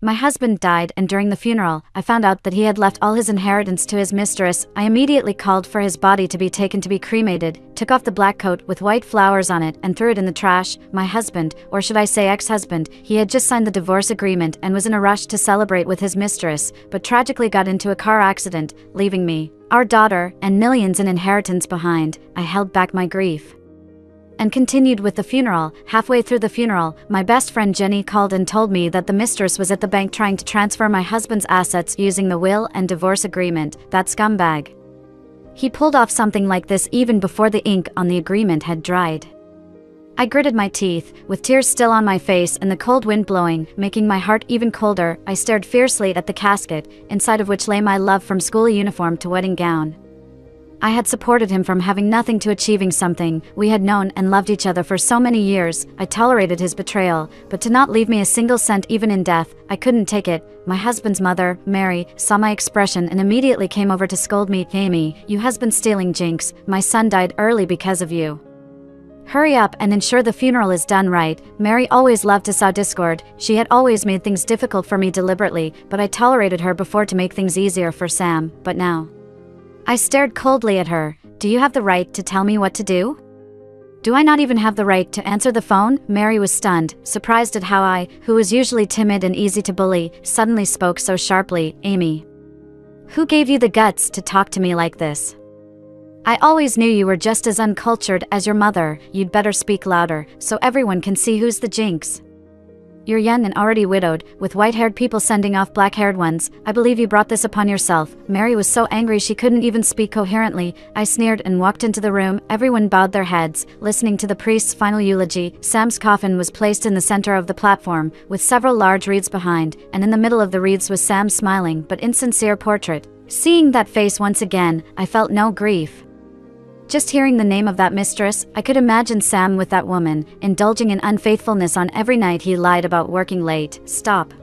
My husband died, and during the funeral, I found out that he had left all his inheritance to his mistress. I immediately called for his body to be taken to be cremated, took off the black coat with white flowers on it and threw it in the trash. My husband, or should I say ex-husband, he had just signed the divorce agreement and was in a rush to celebrate with his mistress, but tragically got into a car accident, leaving me, our daughter, and millions in inheritance behind. I held back my grief and continued with the funeral. Halfway through the funeral, my best friend Jenny called and told me that the mistress was at the bank trying to transfer my husband's assets using the will and divorce agreement. That scumbag. He pulled off something like this even before the ink on the agreement had dried. I gritted my teeth, with tears still on my face and the cold wind blowing, making my heart even colder. I stared fiercely at the casket, inside of which lay my love from school uniform to wedding gown. I had supported him from having nothing to achieving something. We had known and loved each other for so many years. I tolerated his betrayal, but to not leave me a single cent even in death, I couldn't take it. My husband's mother, Mary, saw my expression and immediately came over to scold me. "Amy, you husband-stealing jinx, my son died early because of you. Hurry up and ensure the funeral is done right." Mary always loved to sow discord. She had always made things difficult for me deliberately, but I tolerated her before to make things easier for Sam. But now I stared coldly at her. "Do you have the right to tell me what to do? Do I not even have the right to answer the phone?" Mary was stunned, surprised at how I, who was usually timid and easy to bully, suddenly spoke so sharply. "Amy, who gave you the guts to talk to me like this? I always knew you were just as uncultured as your mother. You'd better speak louder, so everyone can see who's the jinx. You're young and already widowed, with white-haired people sending off black-haired ones. I believe you brought this upon yourself." Mary was so angry she couldn't even speak coherently. I sneered and walked into the room. Everyone bowed their heads, listening to the priest's final eulogy. Sam's coffin was placed in the center of the platform, with several large wreaths behind, and in the middle of the wreaths was Sam's smiling but insincere portrait. Seeing that face once again, I felt no grief. Just hearing the name of that mistress, I could imagine Sam with that woman, indulging in unfaithfulness on every night he lied about working late. Stop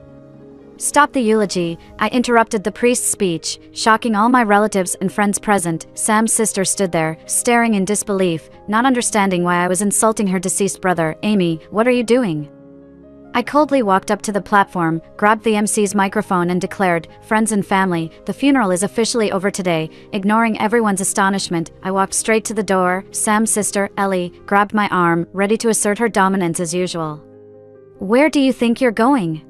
the eulogy," I interrupted the priest's speech, shocking all my relatives and friends present. Sam's sister stood there, staring in disbelief, not understanding why I was insulting her deceased brother. "Amy, what are you doing?" I coldly walked up to the platform, grabbed the MC's microphone and declared, "Friends and family, the funeral is officially over today." Ignoring everyone's astonishment, I walked straight to the door. Sam's sister, Ellie, grabbed my arm, ready to assert her dominance as usual. "Where do you think you're going?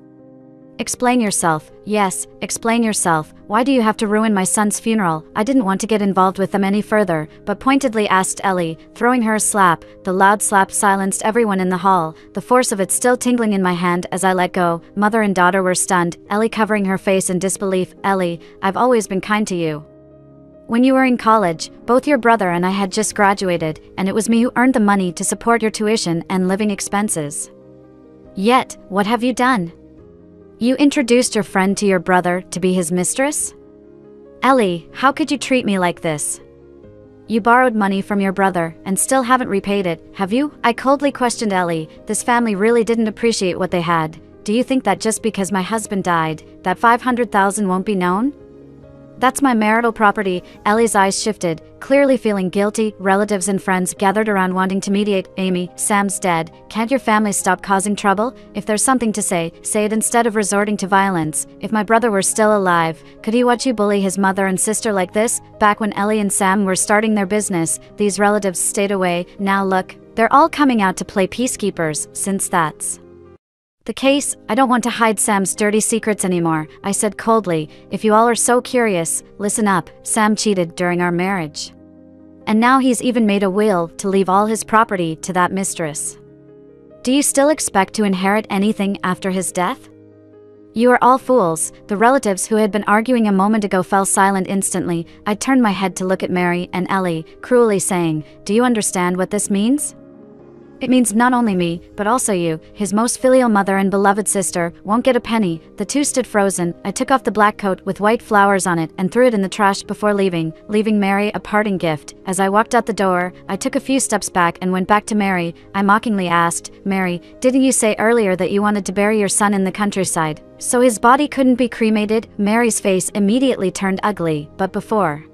Explain yourself." "Yes, explain yourself. Why do you have to ruin my son's funeral?" I didn't want to get involved with them any further, but pointedly asked Ellie, throwing her a slap. The loud slap silenced everyone in the hall, the force of it still tingling in my hand as I let go. Mother and daughter were stunned, Ellie covering her face in disbelief. "Ellie, I've always been kind to you. When you were in college, both your brother and I had just graduated, and it was me who earned the money to support your tuition and living expenses. Yet, what have you done? You introduced your friend to your brother to be his mistress? Ellie, how could you treat me like this? You borrowed money from your brother and still haven't repaid it, have you?" I coldly questioned Ellie. This family really didn't appreciate what they had. "Do you think that just because my husband died, that $500,000 won't be known? That's my marital property." Ellie's eyes shifted, clearly feeling guilty. Relatives and friends gathered around wanting to mediate. "Amy, Sam's dead. Can't your family stop causing trouble? If there's something to say, say it instead of resorting to violence. If my brother were still alive, could he watch you bully his mother and sister like this?" Back when Ellie and Sam were starting their business, these relatives stayed away. Now look, they're all coming out to play peacekeepers. Since that's the case, I don't want to hide Sam's dirty secrets anymore, I said coldly. "If you all are so curious, listen up. Sam cheated during our marriage. And now he's even made a will to leave all his property to that mistress. Do you still expect to inherit anything after his death? You are all fools." The relatives who had been arguing a moment ago fell silent instantly. I turned my head to look at Mary and Ellie, cruelly saying, "Do you understand what this means? It means not only me, but also you, his most filial mother and beloved sister, won't get a penny." The two stood frozen. I took off the black coat with white flowers on it and threw it in the trash before leaving Mary a parting gift. As I walked out the door, I took a few steps back and went back to Mary. I mockingly asked, "Mary, didn't you say earlier that you wanted to bury your son in the countryside, so his body couldn't be cremated?" Mary's face immediately turned ugly, but before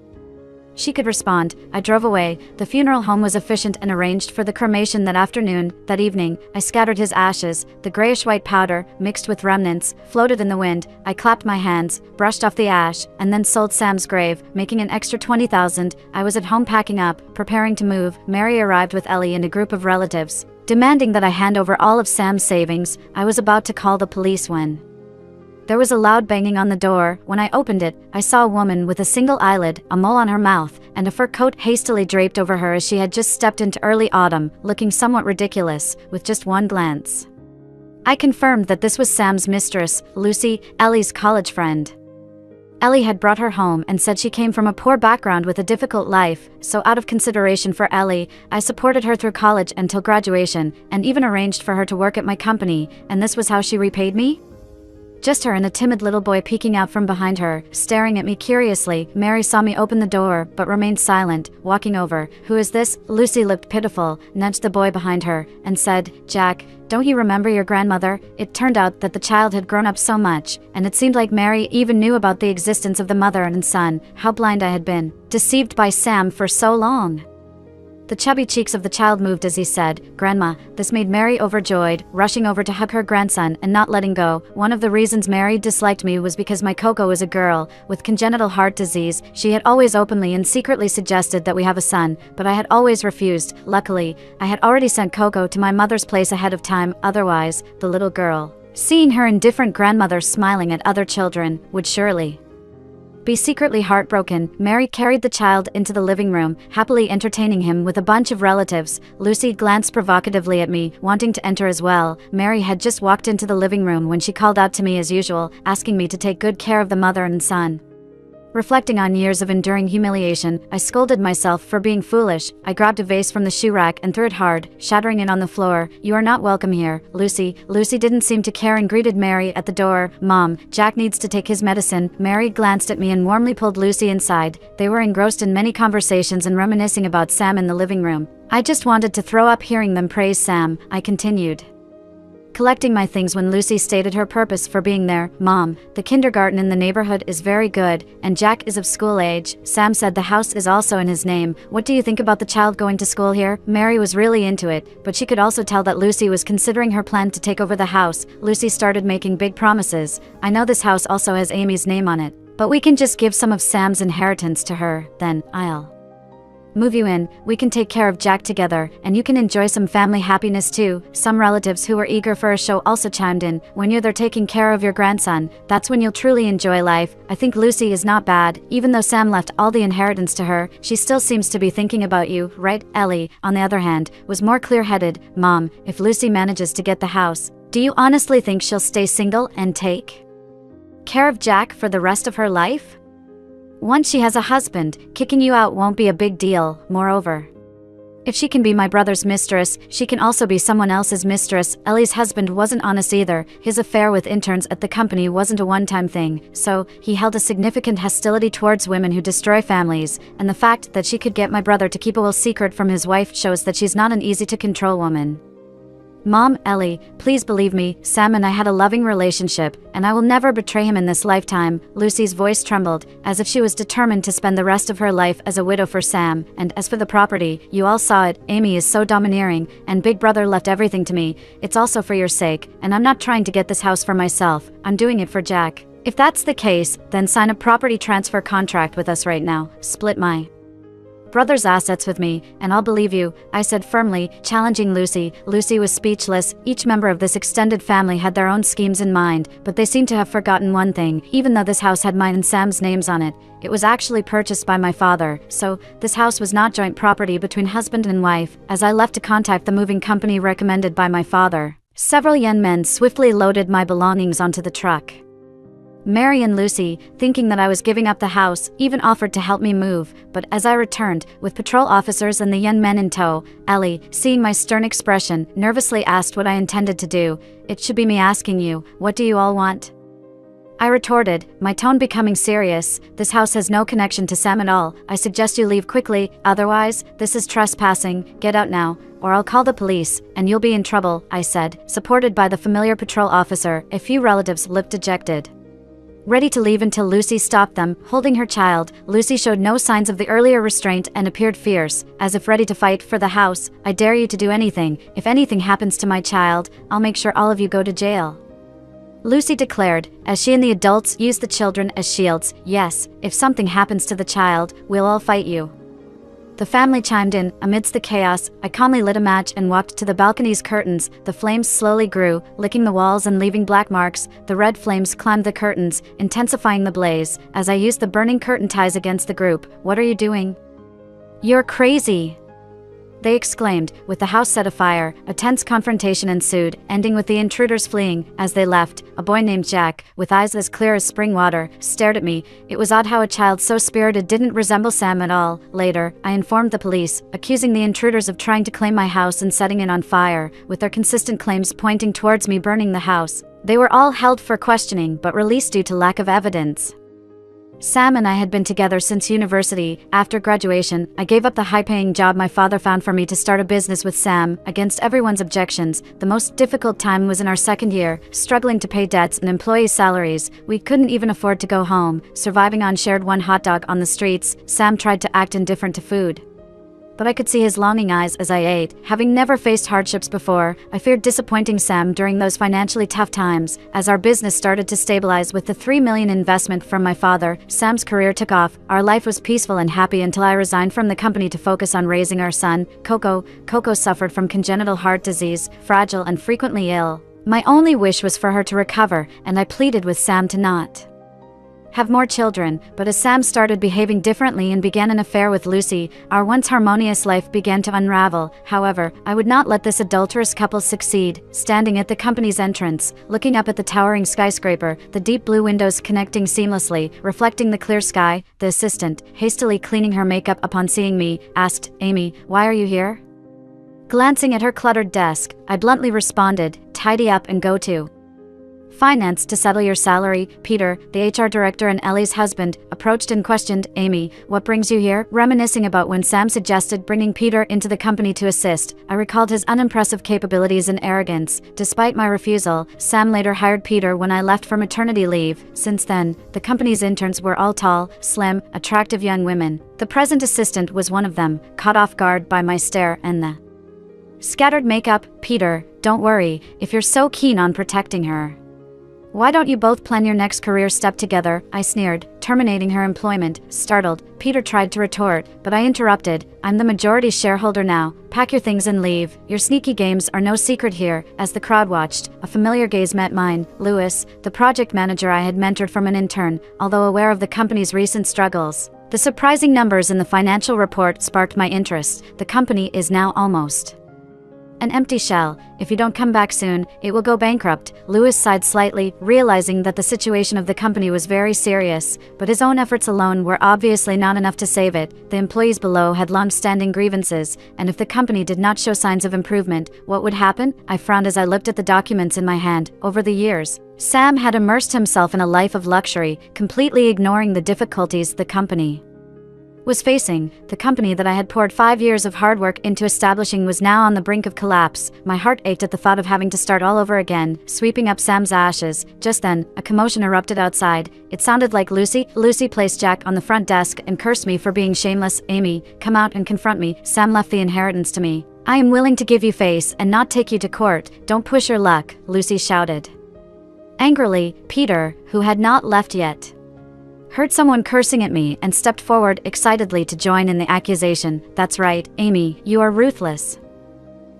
she could respond. I drove away. The funeral home was efficient and arranged for the cremation that afternoon. That evening, I scattered his ashes. The grayish-white powder, mixed with remnants, floated in the wind. I clapped my hands, brushed off the ash, and then sold Sam's grave, making an extra $20,000. I was at home packing up, preparing to move. Mary arrived with Ellie and a group of relatives, demanding that I hand over all of Sam's savings. I was about to call the police when there was a loud banging on the door. When I opened it, I saw a woman with a single eyelid, a mole on her mouth, and a fur coat hastily draped over her as she had just stepped into early autumn, looking somewhat ridiculous, with just one glance. I confirmed that this was Sam's mistress, Lucy, Ellie's college friend. Ellie had brought her home and said she came from a poor background with a difficult life, so out of consideration for Ellie, I supported her through college until graduation, and even arranged for her to work at my company, and this was how she repaid me? Just her and a timid little boy peeking out from behind her, staring at me curiously. Mary saw me open the door, but remained silent, walking over. Who is this? Lucy looked pitiful, nudged the boy behind her, and said, Jack, don't you remember your grandmother? It turned out that the child had grown up so much, and it seemed like Mary even knew about the existence of the mother and son. How blind I had been, deceived by Sam for so long. The chubby cheeks of the child moved as he said, Grandma. This made Mary overjoyed, rushing over to hug her grandson and not letting go. One of the reasons Mary disliked me was because my Coco was a girl with congenital heart disease. She had always openly and secretly suggested that we have a son, but I had always refused. Luckily, I had already sent Coco to my mother's place ahead of time. Otherwise, the little girl, seeing her indifferent grandmother smiling at other children, would surely be secretly heartbroken. Mary carried the child into the living room, happily entertaining him with a bunch of relatives. Lucy glanced provocatively at me, wanting to enter as well. Mary had just walked into the living room when she called out to me as usual, asking me to take good care of the mother and son. Reflecting on years of enduring humiliation, I scolded myself for being foolish. I grabbed a vase from the shoe rack and threw it hard, shattering it on the floor. You are not welcome here, Lucy. Lucy didn't seem to care and greeted Mary at the door. Mom, Jack needs to take his medicine. Mary glanced at me and warmly pulled Lucy inside. They were engrossed in many conversations and reminiscing about Sam in the living room. I just wanted to throw up hearing them praise Sam. I continued collecting my things when Lucy stated her purpose for being there. Mom, the kindergarten in the neighborhood is very good, and Jack is of school age. Sam said the house is also in his name. What do you think about the child going to school here? Mary was really into it, but she could also tell that Lucy was considering her plan to take over the house. Lucy started making big promises. I know this house also has Amy's name on it, but we can just give some of Sam's inheritance to her, then I'll move you in, we can take care of Jack together, and you can enjoy some family happiness too. Some relatives who were eager for a show also chimed in. When you're there taking care of your grandson, that's when you'll truly enjoy life. I think Lucy is not bad. Even though Sam left all the inheritance to her, she still seems to be thinking about you, right? Ellie, on the other hand, was more clear-headed. Mom, if Lucy manages to get the house, do you honestly think she'll stay single and take care of Jack for the rest of her life? Once she has a husband, kicking you out won't be a big deal. Moreover, if she can be my brother's mistress, she can also be someone else's mistress. Ellie's husband wasn't honest either. His affair with interns at the company wasn't a one-time thing, so he held a significant hostility towards women who destroy families, and the fact that she could get my brother to keep a will secret from his wife shows that she's not an easy-to-control woman. Mom, Ellie, please believe me, Sam and I had a loving relationship, and I will never betray him in this lifetime. Lucy's voice trembled, as if she was determined to spend the rest of her life as a widow for Sam. And as for the property, you all saw it. Amy is so domineering, and Big Brother left everything to me. It's also for your sake, and I'm not trying to get this house for myself. I'm doing it for Jack. If that's the case, then sign a property transfer contract with us right now. Split my brother's assets with me, and I'll believe you, I said firmly, challenging Lucy. Lucy was speechless. Each member of this extended family had their own schemes in mind, but they seemed to have forgotten one thing. Even though this house had mine and Sam's names on it, it was actually purchased by my father, so this house was not joint property between husband and wife. As I left to contact the moving company recommended by my father, several young men swiftly loaded my belongings onto the truck. Mary and Lucy, thinking that I was giving up the house, even offered to help me move, but as I returned, with patrol officers and the young men in tow, Ellie, seeing my stern expression, nervously asked what I intended to do. It should be me asking you, what do you all want? I retorted, my tone becoming serious. This house has no connection to Sam at all. I suggest you leave quickly, otherwise, this is trespassing. Get out now, or I'll call the police, and you'll be in trouble, I said, supported by the familiar patrol officer. A few relatives looked dejected. ready to leave until Lucy stopped them, holding her child. Lucy showed no signs of the earlier restraint and appeared fierce, as if ready to fight for the house. "I dare you to do anything. If anything happens to my child, I'll make sure all of you go to jail," Lucy declared, as she and the adults used the children as shields. "Yes, if something happens to the child, we'll all fight you." The family chimed in. Amidst the chaos, I calmly lit a match and walked to the balcony's curtains. The flames slowly grew, licking the walls and leaving black marks. The red flames climbed the curtains, intensifying the blaze. As I used the burning curtain ties against the group, "What are you doing?" "You're crazy!" they exclaimed. With the house set afire, a tense confrontation ensued, ending with the intruders fleeing. As they left, a boy named Jack, with eyes as clear as spring water, stared at me. It was odd how a child so spirited didn't resemble Sam at all. Later, I informed the police, accusing the intruders of trying to claim my house and setting it on fire, with their consistent claims pointing towards me burning the house. They were all held for questioning but released due to lack of evidence. Sam and I had been together since university. After graduation, I gave up the high-paying job my father found for me to start a business with Sam, against everyone's objections. The most difficult time was in our second year, struggling to pay debts and employee salaries. We couldn't even afford to go home, surviving on shared one hot dog on the streets. Sam tried to act indifferent to food, but I could see his longing eyes as I ate. Having never faced hardships before, I feared disappointing Sam during those financially tough times. As our business started to stabilize with the $3 million investment from my father, Sam's career took off. Our life was peaceful and happy until I resigned from the company to focus on raising our son, Coco. Coco suffered from congenital heart disease, fragile and frequently ill. My only wish was for her to recover, and I pleaded with Sam to not have more children. But as Sam started behaving differently and began an affair with Lucy, our once harmonious life began to unravel. However, I would not let this adulterous couple succeed. Standing at the company's entrance, looking up at the towering skyscraper, the deep blue windows connecting seamlessly, reflecting the clear sky, the assistant, hastily cleaning her makeup upon seeing me, asked, "Amy, why are you here?" Glancing at her cluttered desk, I bluntly responded, "Tidy up and go to finance to settle your salary." Peter, the HR director and Ellie's husband, approached and questioned, "Amy, what brings you here?" Reminiscing about when Sam suggested bringing Peter into the company to assist, I recalled his unimpressive capabilities and arrogance. Despite my refusal, Sam later hired Peter when I left for maternity leave. Since then, the company's interns were all tall, slim, attractive young women. The present assistant was one of them, caught off guard by my stare and the scattered makeup. "Peter, don't worry, if you're so keen on protecting her, why don't you both plan your next career step together?" I sneered, terminating her employment. Startled, Peter tried to retort, but I interrupted. "I'm the majority shareholder now. Pack your things and leave. Your sneaky games are no secret here." As the crowd watched, a familiar gaze met mine. Lewis, the project manager I had mentored from an intern, although aware of the company's recent struggles. The surprising numbers in the financial report sparked my interest. "The company is now almost an empty shell. If you don't come back soon, it will go bankrupt." Lewis sighed slightly, realizing that the situation of the company was very serious, but his own efforts alone were obviously not enough to save it. The employees below had long-standing grievances, and if the company did not show signs of improvement, what would happen? I frowned as I looked at the documents in my hand. Over the years, Sam had immersed himself in a life of luxury, completely ignoring the difficulties the company was facing. The company that I had poured 5 years of hard work into establishing was now on the brink of collapse. My heart ached at the thought of having to start all over again, sweeping up Sam's ashes. Just then, a commotion erupted outside. It sounded like Lucy. Lucy placed Jack on the front desk and cursed me for being shameless. "Amy, come out and confront me. Sam left the inheritance to me. I am willing to give you face and not take you to court. Don't push your luck," Lucy shouted. Angrily, Peter, who had not left yet, heard someone cursing at me and stepped forward excitedly to join in the accusation. "That's right, Amy, you are ruthless.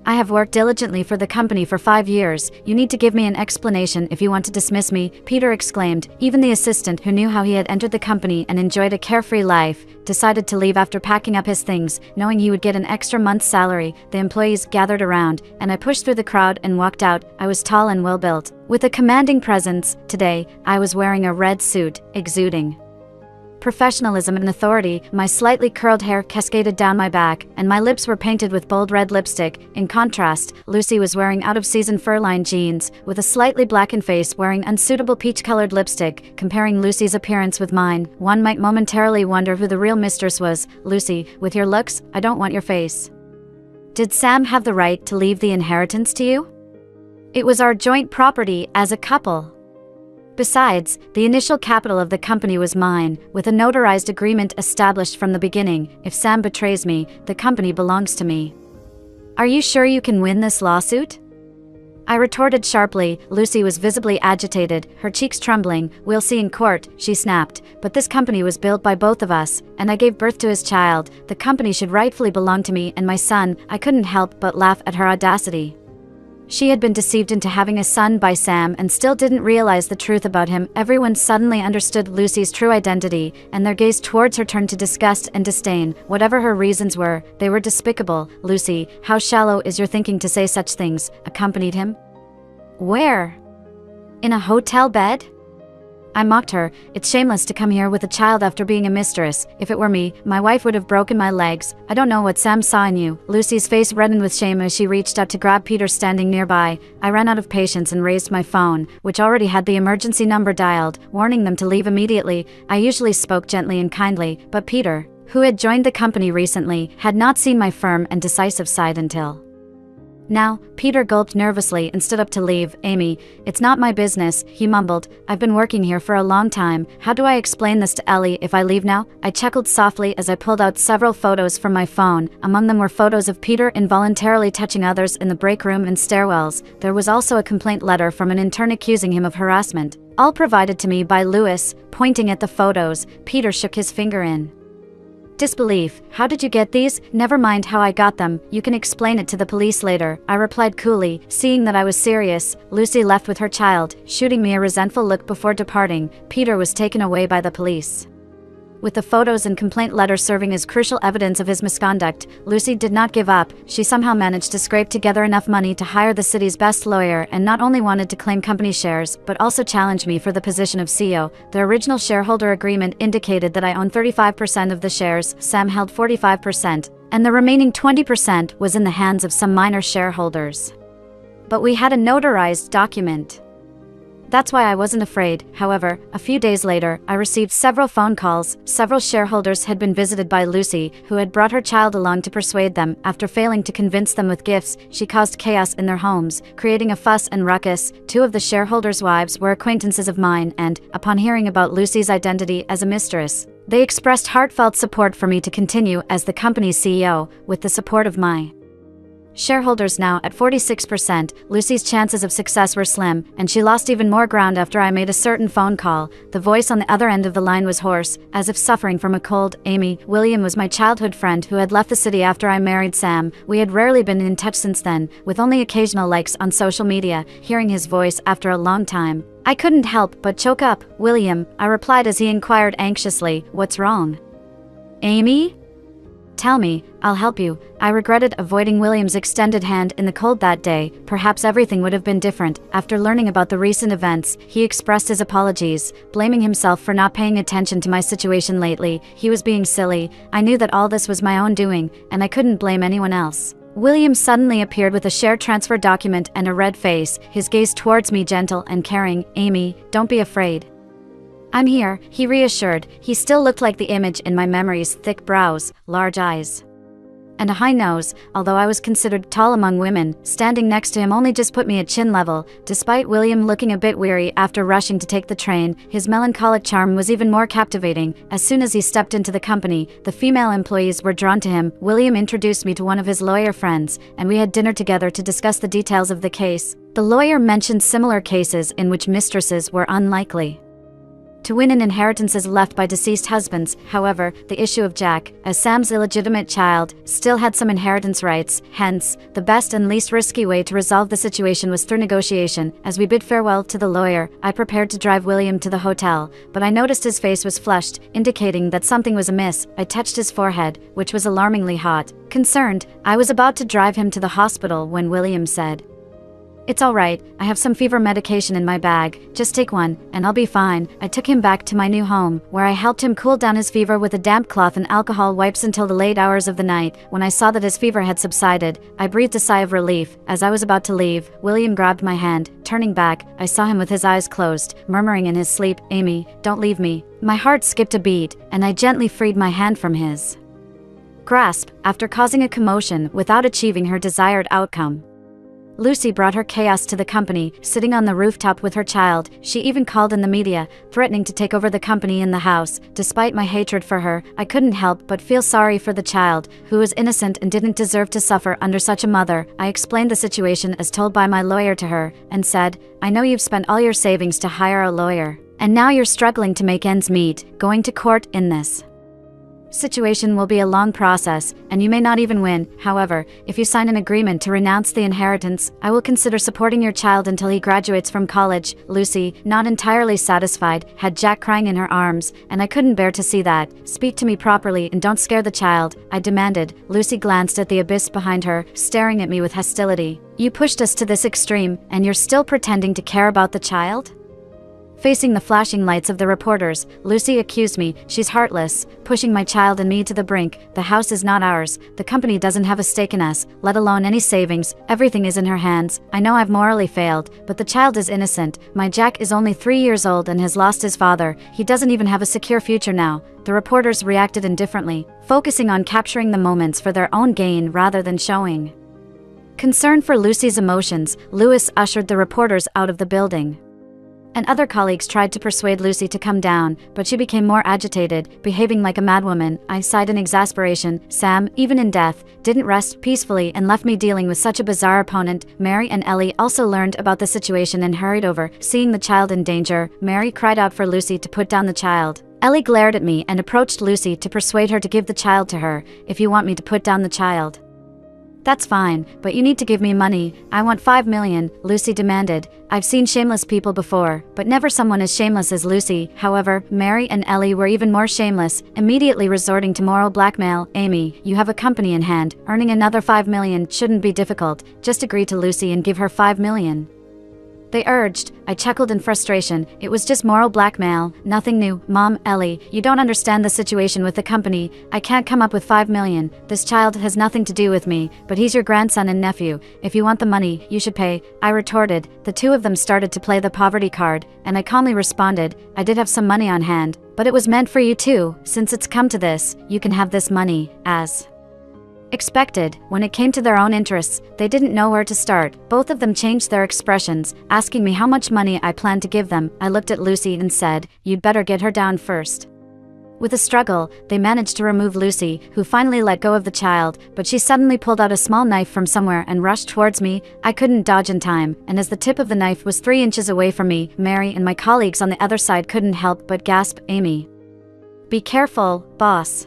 I have worked diligently for the company for 5 years. You need to give me an explanation if you want to dismiss me," Peter exclaimed. Even the assistant, who knew how he had entered the company and enjoyed a carefree life, decided to leave after packing up his things, knowing he would get an extra month's salary. The employees gathered around, and I pushed through the crowd and walked out. I was tall and well-built, with a commanding presence. Today, I was wearing a red suit, exuding professionalism and authority. My slightly curled hair cascaded down my back, and my lips were painted with bold red lipstick. In contrast, Lucy was wearing out-of-season fur-lined jeans, with a slightly blackened face, wearing unsuitable peach-colored lipstick. Comparing Lucy's appearance with mine, one might momentarily wonder who the real mistress was. "Lucy, with your looks, I don't want your face. Did Sam have the right to leave the inheritance to you? It was our joint property as a couple." Besides, the initial capital of the company was mine, with a notarized agreement established from the beginning. If Sam betrays me, the company belongs to me. Are you sure you can win this lawsuit? I retorted sharply. Lucy was visibly agitated, her cheeks trembling. We'll see in court, she snapped. But this company was built by both of us, and I gave birth to his child. The company should rightfully belong to me and my son. I couldn't help but laugh at her audacity. She had been deceived into having a son by Sam and still didn't realize the truth about him. Everyone suddenly understood Lucy's true identity, and their gaze towards her turned to disgust and disdain. Whatever her reasons were, they were despicable. Lucy, how shallow is your thinking to say such things? Accompanied him? Where? In a hotel bed? I mocked her. It's shameless to come here with a child after being a mistress. If it were me, my wife would have broken my legs. I don't know what Sam saw in you. Lucy's face reddened with shame as she reached out to grab Peter standing nearby. I ran out of patience and raised my phone, which already had the emergency number dialed, warning them to leave immediately. I usually spoke gently and kindly, but Peter, who had joined the company recently, had not seen my firm and decisive side until now. Peter gulped nervously and stood up to leave. Amy, it's not my business, he mumbled. I've been working here for a long time. How do I explain this to Ellie if I leave now? I chuckled softly as I pulled out several photos from my phone. Among them were photos of Peter involuntarily touching others in the break room and stairwells. There was also a complaint letter from an intern accusing him of harassment, all provided to me by Lewis. Pointing at the photos, Peter shook his finger in disbelief. How did you get these? Never mind how I got them, you can explain it to the police later, I replied coolly. Seeing that I was serious, Lucy left with her child, shooting me a resentful look before departing. Peter was taken away by the police. With the photos and complaint letter serving as crucial evidence of his misconduct, Lucy did not give up. She somehow managed to scrape together enough money to hire the city's best lawyer and not only wanted to claim company shares, but also challenge me for the position of CEO. The original shareholder agreement indicated that I owned 35% of the shares, Sam held 45%, and the remaining 20% was in the hands of some minor shareholders. But we had a notarized document. That's why I wasn't afraid. However, a few days later, I received several phone calls. Several shareholders had been visited by Lucy, who had brought her child along to persuade them. After failing to convince them with gifts, she caused chaos in their homes, creating a fuss and ruckus. Two of the shareholders' wives were acquaintances of mine and, upon hearing about Lucy's identity as a mistress, they expressed heartfelt support for me to continue as the company's CEO, with the support of my shareholders now at 46%, Lucy's chances of success were slim, and she lost even more ground after I made a certain phone call. The voice on the other end of the line was hoarse, as if suffering from a cold. Amy, William was my childhood friend who had left the city after I married Sam. We had rarely been in touch since then, with only occasional likes on social media. Hearing his voice after a long time, I couldn't help but choke up. William, I replied as he inquired anxiously, what's wrong? Amy? Tell me, I'll help you. I regretted avoiding William's extended hand in the cold that day. Perhaps everything would have been different. After learning about the recent events, he expressed his apologies, blaming himself for not paying attention to my situation lately. He was being silly. I knew that all this was my own doing, and I couldn't blame anyone else. William suddenly appeared with a share transfer document and a red face, his gaze towards me gentle and caring. Amy, don't be afraid. I'm here, he reassured. He still looked like the image in my memories, thick brows, large eyes, and a high nose. Although I was considered tall among women, standing next to him only just put me at chin level. Despite William looking a bit weary after rushing to take the train, his melancholic charm was even more captivating. As soon as he stepped into the company, the female employees were drawn to him. William introduced me to one of his lawyer friends, and we had dinner together to discuss the details of the case. The lawyer mentioned similar cases in which mistresses were unlikely to win in inheritances left by deceased husbands. However, the issue of Jack, as Sam's illegitimate child, still had some inheritance rights. Hence, the best and least risky way to resolve the situation was through negotiation. As we bid farewell to the lawyer, I prepared to drive William to the hotel, but I noticed his face was flushed, indicating that something was amiss. I touched his forehead, which was alarmingly hot. Concerned, I was about to drive him to the hospital when William said, "It's all right, I have some fever medication in my bag, just take one, and I'll be fine." I took him back to my new home, where I helped him cool down his fever with a damp cloth and alcohol wipes until the late hours of the night. When I saw that his fever had subsided, I breathed a sigh of relief. As I was about to leave, William grabbed my hand. Turning back, I saw him with his eyes closed, murmuring in his sleep, "Amy, don't leave me." My heart skipped a beat, and I gently freed my hand from his grasp, after causing a commotion without achieving her desired outcome. Lucy brought her chaos to the company, sitting on the rooftop with her child. She even called in the media, threatening to take over the company and the house. Despite my hatred for her, I couldn't help but feel sorry for the child, who was innocent and didn't deserve to suffer under such a mother. I explained the situation as told by my lawyer to her, and said, "I know you've spent all your savings to hire a lawyer, and now you're struggling to make ends meet. Going to court in this situation will be a long process, and you may not even win. However, if you sign an agreement to renounce the inheritance, I will consider supporting your child until he graduates from college." Lucy, not entirely satisfied, had Jack crying in her arms, and I couldn't bear to see that. "Speak to me properly and don't scare the child," I demanded. Lucy glanced at the abyss behind her, staring at me with hostility. "You pushed us to this extreme, and you're still pretending to care about the child?" Facing the flashing lights of the reporters, Lucy accused me. "She's heartless, pushing my child and me to the brink. The house is not ours. The company doesn't have a stake in us, let alone any savings. Everything is in her hands. I know I've morally failed, but the child is innocent. My Jack is only 3 years old and has lost his father. He doesn't even have a secure future now." The reporters reacted indifferently, focusing on capturing the moments for their own gain rather than showing concern for Lucy's emotions. Lewis ushered the reporters out of the building, and other colleagues tried to persuade Lucy to come down, but she became more agitated, behaving like a madwoman. I sighed in exasperation. Sam, even in death, didn't rest peacefully and left me dealing with such a bizarre opponent. Mary and Ellie also learned about the situation and hurried over. Seeing the child in danger, Mary cried out for Lucy to put down the child. Ellie glared at me and approached Lucy to persuade her to give the child to her. "If you want me to put down the child, that's fine, but you need to give me money." "I want 5 million, Lucy demanded. I've seen shameless people before, but never someone as shameless as Lucy. However, Mary and Ellie were even more shameless, immediately resorting to moral blackmail. "Amy, you have a company in hand. Earning another 5 million shouldn't be difficult. Just agree to Lucy and give her 5 million. They urged. I chuckled in frustration. It was just moral blackmail, nothing new. "Mom, Ellie, you don't understand the situation with the company. I can't come up with 5 million. This child has nothing to do with me, but he's your grandson and nephew. If you want the money, you should pay," I retorted. The two of them started to play the poverty card, and I calmly responded, "I did have some money on hand, but it was meant for you too. Since it's come to this, you can have this money." As expected, when it came to their own interests, they didn't know where to start. Both of them changed their expressions, asking me how much money I planned to give them. I looked at Lucy and said, "You'd better get her down first." With a struggle, they managed to remove Lucy, who finally let go of the child, but she suddenly pulled out a small knife from somewhere and rushed towards me. I couldn't dodge in time, and as the tip of the knife was 3 inches away from me, Mary and my colleagues on the other side couldn't help but gasp. "Amy, be careful, boss."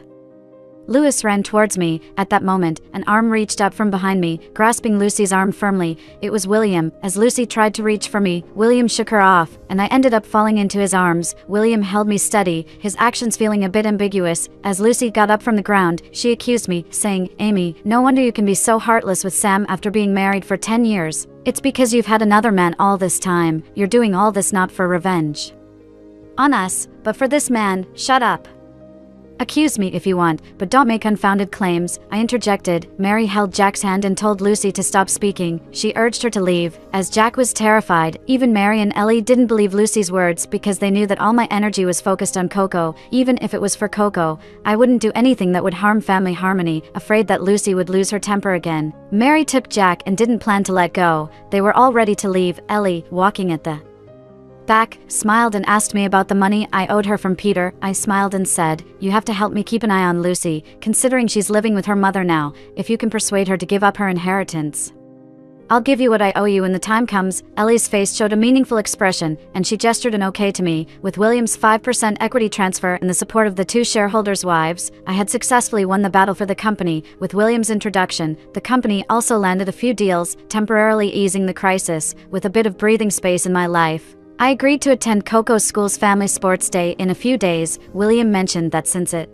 Lewis ran towards me. At that moment, an arm reached up from behind me, grasping Lucy's arm firmly. It was William. As Lucy tried to reach for me, William shook her off, and I ended up falling into his arms. William held me steady, his actions feeling a bit ambiguous. As Lucy got up from the ground, she accused me, saying, "Amy, no wonder you can be so heartless with Sam after being married for 10 years. It's because you've had another man all this time. You're doing all this not for revenge on us, but for this man. Shut up. Accuse me if you want, but don't make unfounded claims," I interjected. Mary held Jack's hand and told Lucy to stop speaking. She urged her to leave. As Jack was terrified, even Mary and Ellie didn't believe Lucy's words because they knew that all my energy was focused on Coco. Even if it was for Coco, I wouldn't do anything that would harm family harmony, afraid that Lucy would lose her temper again. Mary took Jack and didn't plan to let go. They were all ready to leave. Ellie, walking at the back, smiled and asked me about the money I owed her from Peter. I smiled and said, "You have to help me keep an eye on Lucy, considering she's living with her mother now. If you can persuade her to give up her inheritance, I'll give you what I owe you when the time comes." Ellie's face showed a meaningful expression, and she gestured an okay to me. With William's 5% equity transfer and the support of the 2 shareholders' wives, I had successfully won the battle for the company. With William's introduction, the company also landed a few deals, temporarily easing the crisis. With a bit of breathing space in my life, I agreed to attend Coco's school's family sports day in a few days. William mentioned that since it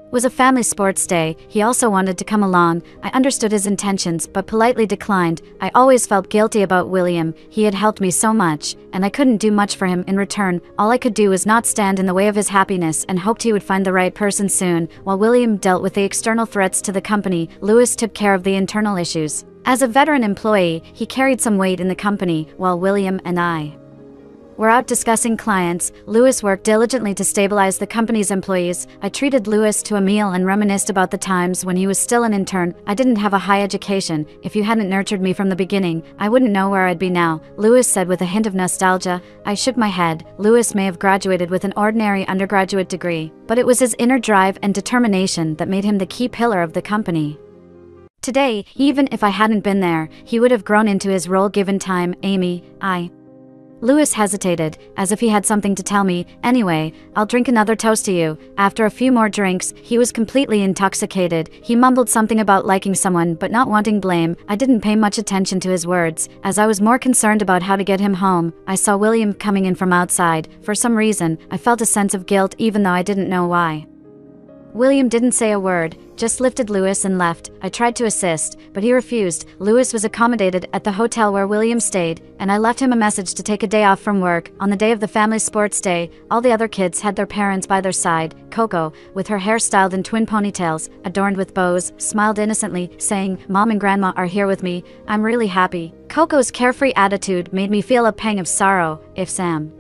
was a family sports day, he also wanted to come along. I understood his intentions but politely declined. I always felt guilty about William. He had helped me so much, and I couldn't do much for him in return. All I could do was not stand in the way of his happiness and hoped he would find the right person soon. While William dealt with the external threats to the company, Lewis took care of the internal issues. As a veteran employee, he carried some weight in the company, while William and I were out discussing clients. Louis worked diligently to stabilize the company's employees. I treated Louis to a meal and reminisced about the times when he was still an intern. I didn't have a high education. If you hadn't nurtured me from the beginning, I wouldn't know where I'd be now, Louis said with a hint of nostalgia. I shook my head. Louis may have graduated with an ordinary undergraduate degree, but it was his inner drive and determination that made him the key pillar of the company. Today, even if I hadn't been there, he would have grown into his role given time. Amy, Louis hesitated, as if he had something to tell me. Anyway, I'll drink another toast to you. After a few more drinks, he was completely intoxicated. He mumbled something about liking someone but not wanting blame. I didn't pay much attention to his words, as I was more concerned about how to get him home. I saw William coming in from outside. For some reason, I felt a sense of guilt even though I didn't know why. William didn't say a word, just lifted Louis and left. I tried to assist, but he refused. Louis was accommodated at the hotel where William stayed, and I left him a message to take a day off from work. On the day of the family sports day, all the other kids had their parents by their side. Coco, with her hair styled in twin ponytails, adorned with bows, smiled innocently, saying, "Mom and Grandma are here with me. I'm really happy." Coco's carefree attitude made me feel a pang of sorrow. If Sam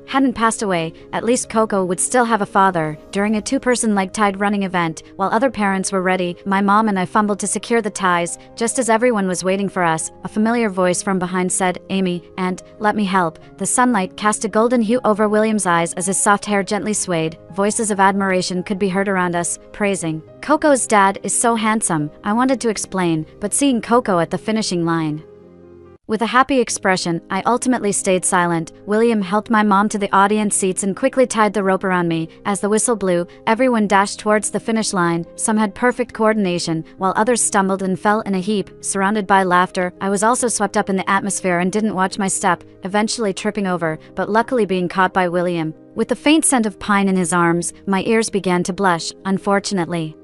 hadn't passed away, at least Coco would still have a father. During a two-person leg-tied running event, while other parents were ready, my mom and I fumbled to secure the ties. Just as everyone was waiting for us, a familiar voice from behind said, "Amy," and, "Let me help." The sunlight cast a golden hue over William's eyes as his soft hair gently swayed. Voices of admiration could be heard around us, praising, "Coco's dad is so handsome." I wanted to explain, but seeing Coco at the finishing line with a happy expression, I ultimately stayed silent. William helped my mom to the audience seats and quickly tied the rope around me. As the whistle blew, everyone dashed towards the finish line. Some had perfect coordination, while others stumbled and fell in a heap. Surrounded by laughter, I was also swept up in the atmosphere and didn't watch my step, eventually tripping over, but luckily being caught by William. With the faint scent of pine in his arms, my ears began to blush. Unfortunately,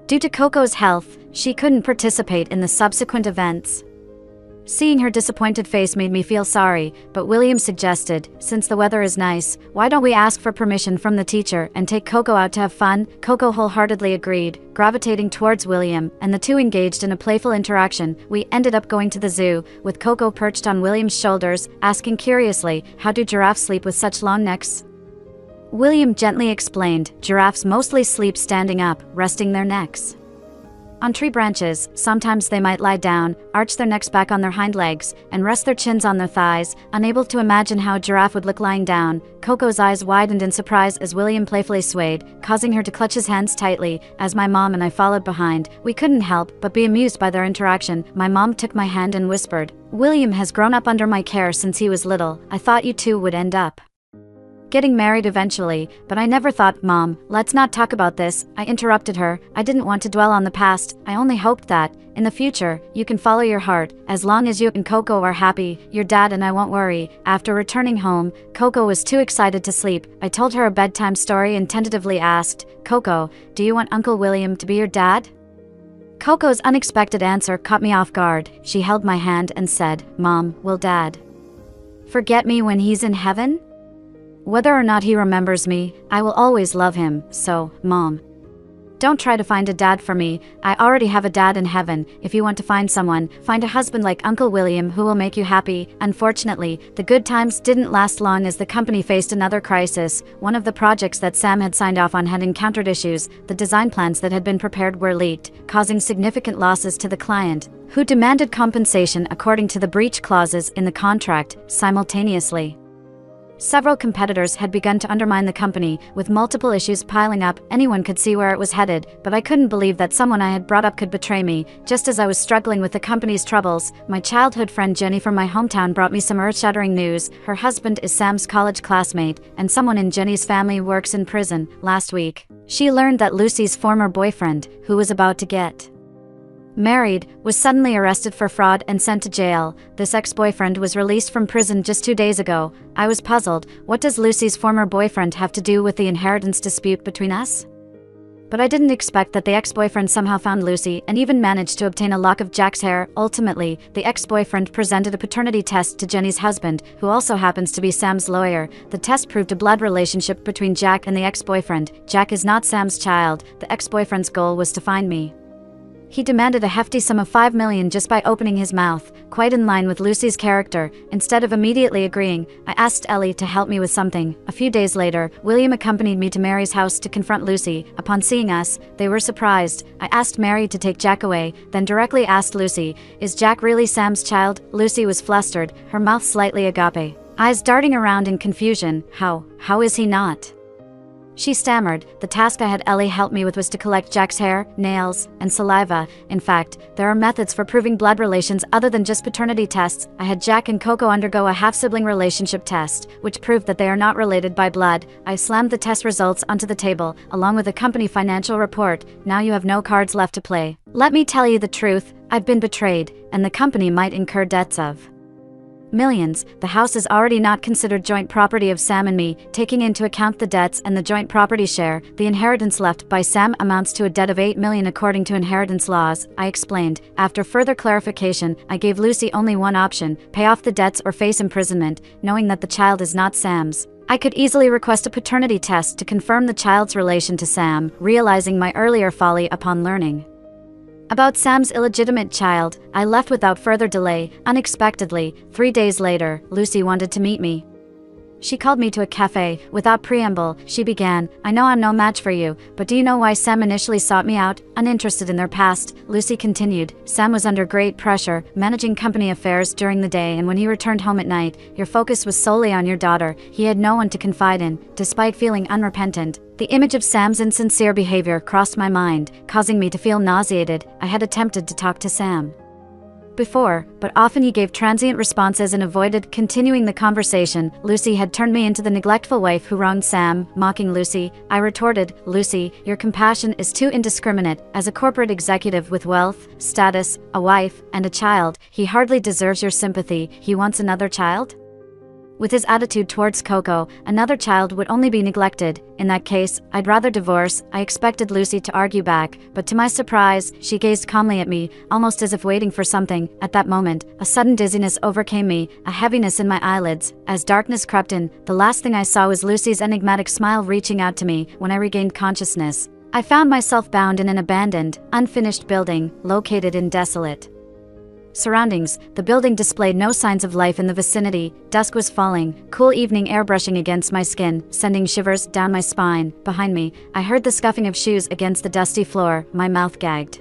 due to Coco's health, she couldn't participate in the subsequent events. Seeing her disappointed face made me feel sorry, but William suggested, "Since the weather is nice, why don't we ask for permission from the teacher and take Coco out to have fun?" Coco wholeheartedly agreed, gravitating towards William, and the two engaged in a playful interaction. We ended up going to the zoo, with Coco perched on William's shoulders, asking curiously, "How do giraffes sleep with such long necks?" William gently explained, "Giraffes mostly sleep standing up, resting their necks on tree branches. Sometimes they might lie down, arch their necks back on their hind legs, and rest their chins on their thighs." Unable to imagine how a giraffe would look lying down, Coco's eyes widened in surprise as William playfully swayed, causing her to clutch his hands tightly. As my mom and I followed behind, we couldn't help but be amused by their interaction. My mom took my hand and whispered, "William has grown up under my care since he was little. I thought you two would end up getting married eventually, but I never thought." "Mom, let's not talk about this," I interrupted her. I didn't want to dwell on the past. I only hoped that, in the future, you can follow your heart. As long as you and Coco are happy, your dad and I won't worry. After returning home, Coco was too excited to sleep. I told her a bedtime story and tentatively asked, "Coco, do you want Uncle William to be your dad?" Coco's unexpected answer caught me off guard. She held my hand and said, "Mom, will Dad forget me when he's in heaven? Whether or not he remembers me, I will always love him. So, Mom, don't try to find a dad for me. I already have a dad in heaven. If you want to find someone, find a husband like Uncle William who will make you happy." Unfortunately, the good times didn't last long as the company faced another crisis. One of the projects that Sam had signed off on had encountered issues. The design plans that had been prepared were leaked, causing significant losses to the client, who demanded compensation according to the breach clauses in the contract. Simultaneously, several competitors had begun to undermine the company, with multiple issues piling up. Anyone could see where it was headed, but I couldn't believe that someone I had brought up could betray me. Just as I was struggling with the company's troubles, my childhood friend Jenny from my hometown brought me some earth-shattering news. Her husband is Sam's college classmate, and someone in Jenny's family works in prison. Last week, she learned that Lucy's former boyfriend, who was about to get married, was suddenly arrested for fraud and sent to jail. This ex-boyfriend was released from prison just 2 days ago. I was puzzled. What does Lucy's former boyfriend have to do with the inheritance dispute between us? But I didn't expect that the ex-boyfriend somehow found Lucy and even managed to obtain a lock of Jack's hair. Ultimately, the ex-boyfriend presented a paternity test to Jenny's husband, who also happens to be Sam's lawyer. The test proved a blood relationship between Jack and the ex-boyfriend. Jack is not Sam's child. The ex-boyfriend's goal was to find me. He demanded a hefty sum of 5 million just by opening his mouth, quite in line with Lucy's character. Instead of immediately agreeing, I asked Ellie to help me with something. A few days later, William accompanied me to Mary's house to confront Lucy. Upon seeing us, they were surprised. I asked Mary to take Jack away, then directly asked Lucy, "Is Jack really Sam's child?" Lucy was flustered, her mouth slightly agape, eyes darting around in confusion. How is he not?" She stammered. The task I had Ellie help me with was to collect Jack's hair, nails, and saliva. In fact, there are methods for proving blood relations other than just paternity tests. I had Jack and Coco undergo a half-sibling relationship test, which proved that they are not related by blood. I slammed the test results onto the table, along with a company financial report. Now you have no cards left to play. Let me tell you the truth, I've been betrayed, and the company might incur debts of millions. The house is already not considered joint property of Sam and me, taking into account the debts and the joint property share. The inheritance left by Sam amounts to a debt of 8 million according to inheritance laws, I explained. After further clarification, I gave Lucy only one option: pay off the debts or face imprisonment, knowing that the child is not Sam's. I could easily request a paternity test to confirm the child's relation to Sam, realizing my earlier folly upon learning about Sam's illegitimate child. I left without further delay. Unexpectedly, 3 days later, Lucy wanted to meet me. She called me to a cafe. Without preamble, she began, "I know I'm no match for you, but do you know why Sam initially sought me out? Uninterested in their past," Lucy continued. "Sam was under great pressure, managing company affairs during the day, and when he returned home at night, your focus was solely on your daughter. He had no one to confide in, despite feeling unrepentant." The image of Sam's insincere behavior crossed my mind, causing me to feel nauseated. I had attempted to talk to Sam before, but often he gave transient responses and avoided continuing the conversation. Lucy had turned me into the neglectful wife who wronged Sam. Mocking Lucy, I retorted, "Lucy, your compassion is too indiscriminate. As a corporate executive with wealth, status, a wife, and a child, he hardly deserves your sympathy. He wants another child?" With his attitude towards Coco, another child would only be neglected. In that case, I'd rather divorce. I expected Lucy to argue back, but to my surprise, she gazed calmly at me, almost as if waiting for something. At that moment, a sudden dizziness overcame me, a heaviness in my eyelids. As darkness crept in, the last thing I saw was Lucy's enigmatic smile reaching out to me. When I regained consciousness, I found myself bound in an abandoned, unfinished building, located in desolate surroundings. The building displayed no signs of life in the vicinity. Dusk was falling, cool evening air brushing against my skin, sending shivers down my spine. Behind me, I heard the scuffing of shoes against the dusty floor, my mouth gagged.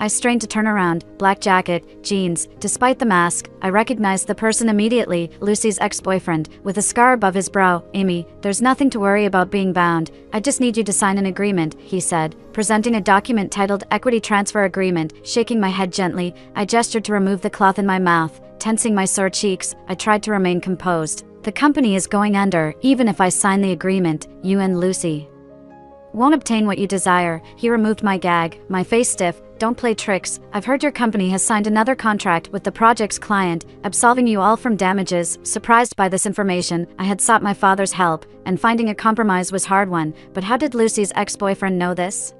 I strained to turn around, black jacket, jeans. Despite the mask, I recognized the person immediately, Lucy's ex-boyfriend, with a scar above his brow. "Amy, there's nothing to worry about being bound. I just need you to sign an agreement," he said, presenting a document titled Equity Transfer Agreement. Shaking my head gently, I gestured to remove the cloth in my mouth. Tensing my sore cheeks, I tried to remain composed. "The company is going under. Even if I sign the agreement, you and Lucy won't obtain what you desire." He removed my gag, my face stiff. "Don't play tricks. I've heard your company has signed another contract with the project's client, absolving you all from damages." Surprised by this information, I had sought my father's help, and finding a compromise was hard one. But how did Lucy's ex-boyfriend know this?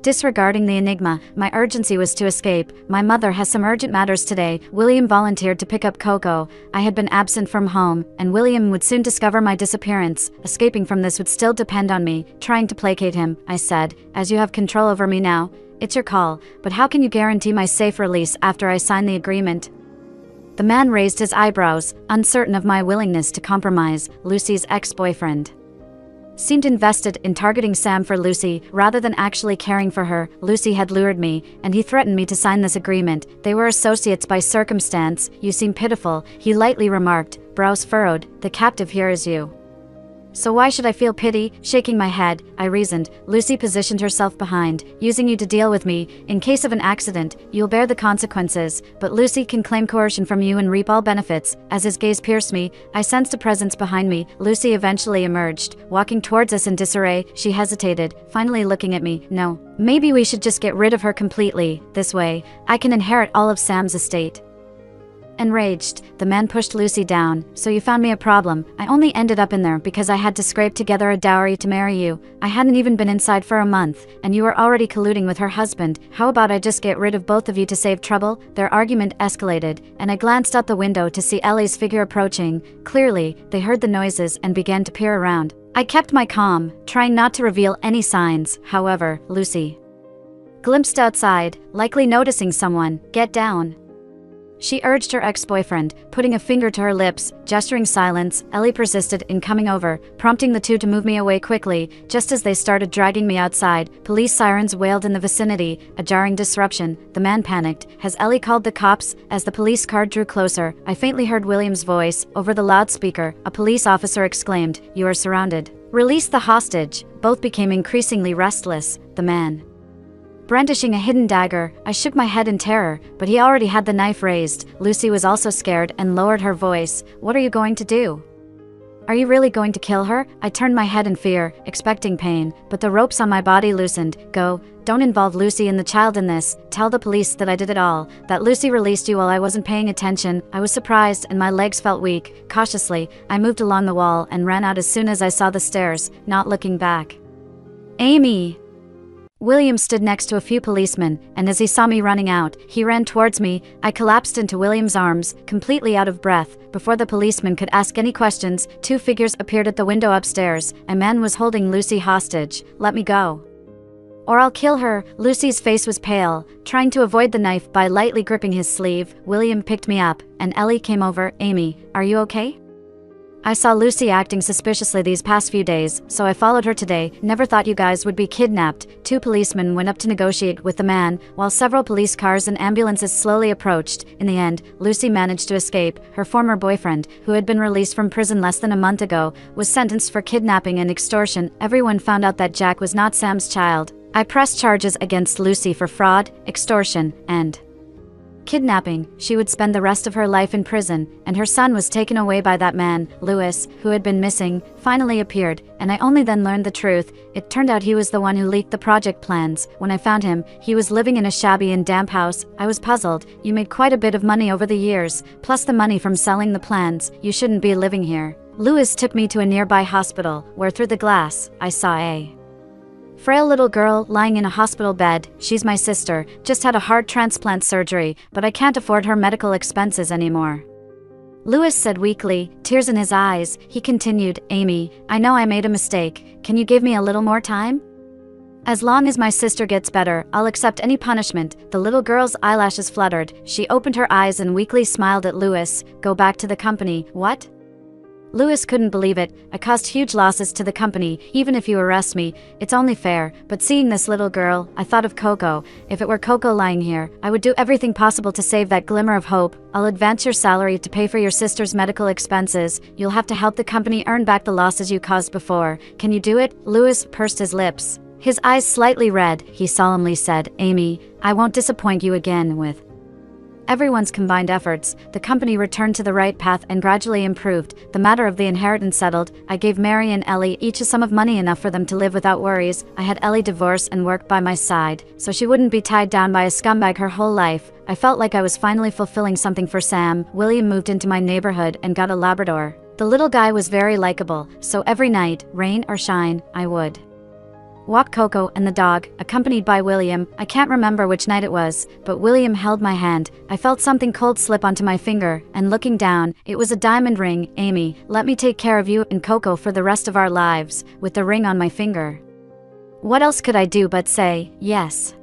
Disregarding the enigma, my urgency was to escape. "My mother has some urgent matters today." William volunteered to pick up Coco. I had been absent from home, and William would soon discover my disappearance. Escaping from this would still depend on me. Trying to placate him, I said, "As you have control over me now, it's your call, but how can you guarantee my safe release after I sign the agreement?" The man raised his eyebrows, uncertain of my willingness to compromise. Lucy's ex-boyfriend seemed invested in targeting Sam for Lucy, rather than actually caring for her. Lucy had lured me, and he threatened me to sign this agreement. "They were associates by circumstance. You seem pitiful," he lightly remarked, brows furrowed. "The captive here is you. So why should I feel pity?" Shaking my head, I reasoned. "Lucy positioned herself behind, using you to deal with me. In case of an accident, you'll bear the consequences, but Lucy can claim coercion from you and reap all benefits." As his gaze pierced me, I sensed a presence behind me. Lucy eventually emerged, walking towards us in disarray. She hesitated, finally looking at me. "No, maybe we should just get rid of her completely. This way, I can inherit all of Sam's estate." Enraged, the man pushed Lucy down. "So you found me a problem. I only ended up in there because I had to scrape together a dowry to marry you. I hadn't even been inside for a month, and you were already colluding with her husband. How about I just get rid of both of you to save trouble?" Their argument escalated, and I glanced out the window to see Ellie's figure approaching. Clearly, they heard the noises and began to peer around. I kept my calm, trying not to reveal any signs. However, Lucy glimpsed outside, likely noticing someone. Get down, she urged her ex-boyfriend, putting a finger to her lips. Gesturing silence, Ellie persisted in coming over, prompting the two to move me away quickly. Just as they started dragging me outside, police sirens wailed in the vicinity, a jarring disruption. The man panicked. Has Ellie called the cops? As the police car drew closer, I faintly heard William's voice. Over the loudspeaker, a police officer exclaimed, "You are surrounded. Release the hostage." Both became increasingly restless. The man brandishing a hidden dagger, I shook my head in terror, but he already had the knife raised. Lucy was also scared and lowered her voice. "What are you going to do? Are you really going to kill her?" I turned my head in fear, expecting pain, but the ropes on my body loosened. "Go. Don't involve Lucy and the child in this. Tell the police that I did it all, that Lucy released you while I wasn't paying attention." I was surprised and my legs felt weak. Cautiously, I moved along the wall and ran out as soon as I saw the stairs, not looking back. "Amy!" William stood next to a few policemen, and as he saw me running out, he ran towards me. I collapsed into William's arms, completely out of breath. Before the policeman could ask any questions, two figures appeared at the window upstairs. A man was holding Lucy hostage. "Let me go, or I'll kill her." Lucy's face was pale, trying to avoid the knife by lightly gripping his sleeve. William picked me up, and Ellie came over. "Amy, are you okay?" I saw Lucy acting suspiciously these past few days, so I followed her today. "Never thought you guys would be kidnapped." Two policemen went up to negotiate with the man, while several police cars and ambulances slowly approached. In the end, Lucy managed to escape. Her former boyfriend, who had been released from prison less than a month ago, was sentenced for kidnapping and extortion. Everyone found out that Jack was not Sam's child. I pressed charges against Lucy for fraud, extortion, and kidnapping. She would spend the rest of her life in prison, and her son was taken away by that man. Lewis, who had been missing, finally appeared, and I only then learned the truth. It turned out he was the one who leaked the project plans. When I found him, he was living in a shabby and damp house. I was puzzled. "You made quite a bit of money over the years, plus the money from selling the plans. You shouldn't be living here." Lewis took me to a nearby hospital, where through the glass, I saw a frail little girl lying in a hospital bed. "She's my sister, just had a heart transplant surgery, but I can't afford her medical expenses anymore," Lewis said weakly, tears in his eyes. He continued, "Amy, I know I made a mistake. Can you give me a little more time? As long as my sister gets better, I'll accept any punishment." The little girl's eyelashes fluttered. She opened her eyes and weakly smiled at Lewis. "Go back to the company." "What?" Lewis couldn't believe it. "I caused huge losses to the company. Even if you arrest me, it's only fair." But seeing this little girl, I thought of Coco. If it were Coco lying here, I would do everything possible to save that glimmer of hope. "I'll advance your salary to pay for your sister's medical expenses. You'll have to help the company earn back the losses you caused before. Can you do it?" Lewis pursed his lips. His eyes slightly red. He solemnly said, "Amy, I won't disappoint you again." With everyone's combined efforts, the company returned to the right path and gradually improved. The matter of the inheritance settled, I gave Mary and Ellie each a sum of money enough for them to live without worries. I had Ellie divorce and work by my side, so she wouldn't be tied down by a scumbag her whole life. I felt like I was finally fulfilling something for Sam. William moved into my neighborhood and got a Labrador. The little guy was very likable, so every night, rain or shine, I would walk Coco and the dog, accompanied by William. I can't remember which night it was, but William held my hand. I felt something cold slip onto my finger, and looking down, it was a diamond ring. "Amy, let me take care of you and Coco for the rest of our lives," with the ring on my finger. What else could I do but say yes?